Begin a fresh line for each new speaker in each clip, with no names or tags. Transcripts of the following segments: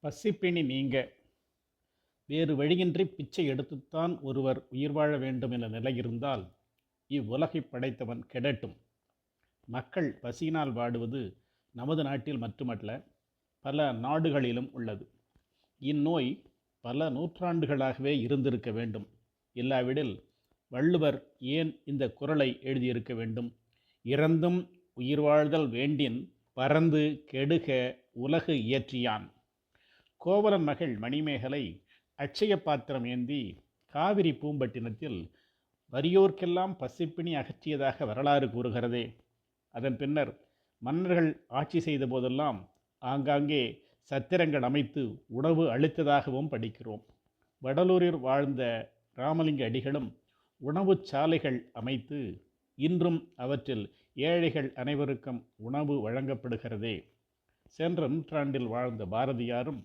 பசிப்பிணி நீங்க வேறு வழியின்றி பிச்சை எடுத்துத்தான் ஒருவர் உயிர் வாழ வேண்டும் என்ற நிலை இருந்தால் இவ்வுலகை படைத்தவன் கெடட்டும். மக்கள் பசியினால் வாடுவது நமது நாட்டில் மட்டுமல்ல, பல நாடுகளிலும் உள்ளது. இந்நோய் பல நூற்றாண்டுகளாகவே இருந்திருக்க வேண்டும். இல்லாவிடில் வள்ளுவர் ஏன் இந்த குறளை எழுதியிருக்க வேண்டும்? இறந்தும் உயிர் வாழ்தல் வேண்டின் பறந்து கெடுக உலகு இயற்றியான். கோவலன் மகள் மணிமேகலை அட்சய பாத்திரம் ஏந்தி காவிரி பூம்பட்டினத்தில் வறியோர்க்கெல்லாம் பசிப்பிணி அகற்றியதாக வரலாறு கூறுகிறதே. அதன் பின்னர் மன்னர்கள் ஆட்சி செய்த போதெல்லாம் ஆங்காங்கே சத்திரங்கள் அமைத்து உணவு அளித்ததாகவும் படிக்கிறோம். வடலூரில் வாழ்ந்த ராமலிங்க அடிகளும் உணவு சாலைகள் அமைத்து இன்றும் அவற்றில் ஏழைகள் அனைவருக்கும் உணவு வழங்கப்படுகிறதே. சென்ற நூற்றாண்டில் வாழ்ந்த பாரதியாரும்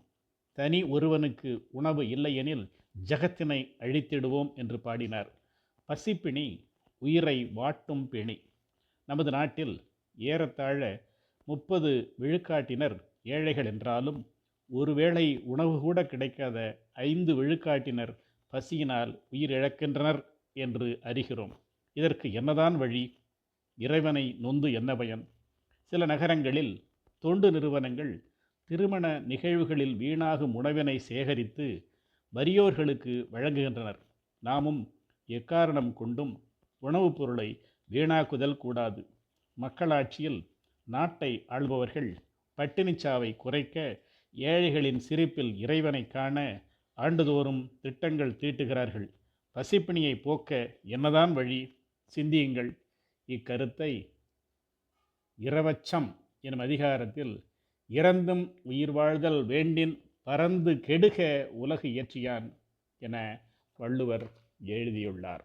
தனி ஒருவனுக்கு உணவு இல்லையெனில் ஜகத்தினை அழித்திடுவோம் என்று பாடினார். பசிப்பிணி உயிரை வாட்டும் பிணி. நமது நாட்டில் ஏறத்தாழ 30 விழுக்காட்டினர் ஏழைகள் என்றாலும் ஒருவேளை உணவு கூட கிடைக்காத 5 விழுக்காட்டினர் பசியினால் உயிரிழக்கின்றனர் என்று அறிகிறோம். இதற்கு என்னதான் வழி? இறைவனை நொந்து என்ன பயன்? சில நகரங்களில் தொண்டு நிறுவனங்கள் திருமண நிகழ்வுகளில் வீணாகும் உணவினை சேகரித்து வறியோர்களுக்கு வழங்குகின்றனர். நாமும் எக்காரணம் கொண்டும் உணவுப் பொருளை வீணாக்குதல் கூடாது. மக்களாட்சியில் நாட்டை ஆள்பவர்கள் பட்டினிச்சாவை குறைக்க, ஏழைகளின் சிரிப்பில் இறைவனை காண ஆண்டுதோறும் திட்டங்கள் தீட்டுகிறார்கள். பசிப்பிணியை போக்க என்னதான் வழி? சிந்தியுங்கள். இக்கருத்தை இரவச்சம் எனும் அதிகாரத்தில் இறந்தும் உயிர் வாழ்தல் வேண்டின் பறந்து கெடுக உலகு இயற்றியான் என வள்ளுவர் எழுதியுள்ளார்.